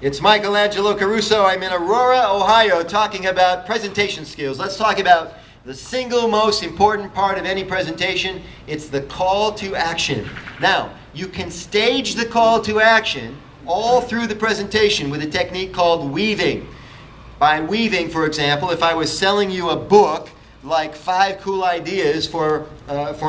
It's Angelo Caruso. I'm in Aurora, Ohio, talking about presentation skills. Let's talk about the single most important part of any presentation. It's the call to action. Now, you can stage the call to action all through the presentation with a technique called weaving. By weaving, for example, if I was selling you a book like 5 Cool Ideas for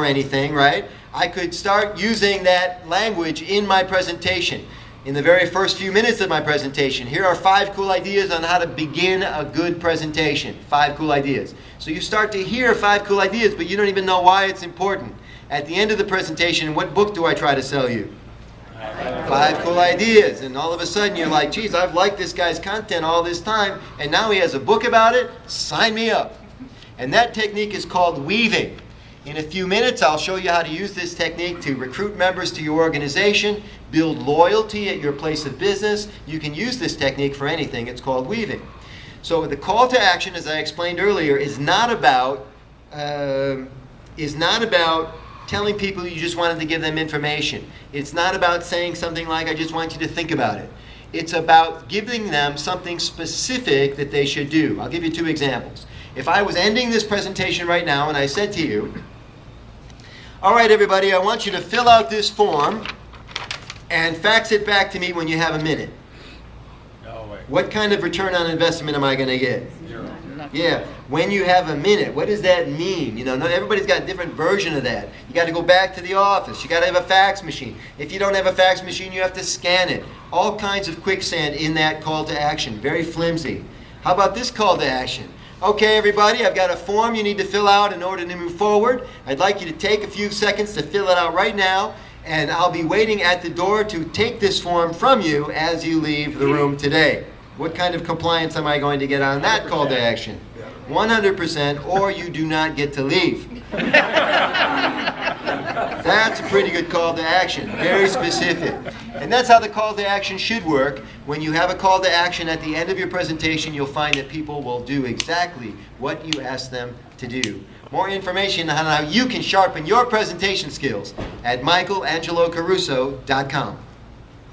anything, right? I could start using that language in my presentation. In the very first few minutes of my presentation, here are 5 cool ideas on how to begin a good presentation. 5 cool ideas. So you start to hear 5 cool ideas, but you don't even know why it's important. At the end of the presentation, what book do I try to sell you? 5 cool ideas. And all of a sudden you're like, geez, I've liked this guy's content all this time, and now he has a book about it? Sign me up. And that technique is called weaving. In a few minutes, I'll show you how to use this technique to recruit members to your organization, build loyalty at your place of business. You can use this technique for anything. It's called weaving. So the call to action, as I explained earlier, is not about telling people you just wanted to give them information. It's not about saying something like, I just want you to think about it. It's about giving them something specific that they should do. I'll give you 2 examples. If I was ending this presentation right now and I said to you, all right, everybody, I want you to fill out this form and fax it back to me when you have a minute. No way. What kind of return on investment am I going to get? 0. Yeah, when you have a minute. What does that mean? You know, everybody's got a different version of that. You got to go back to the office. You got to have a fax machine. If you don't have a fax machine, you have to scan it. All kinds of quicksand in that call to action. Very flimsy. How about this call to action? Okay, everybody, I've got a form you need to fill out in order to move forward. I'd like you to take a few seconds to fill it out right now, and I'll be waiting at the door to take this form from you as you leave the room today. What kind of compliance am I going to get on that call to action? 100%, or you do not get to leave. That's a pretty good call to action, very specific. And that's how the call to action should work. When you have a call to action at the end of your presentation, you'll find that people will do exactly what you ask them to do. More information on how you can sharpen your presentation skills at michaelangelocaruso.com.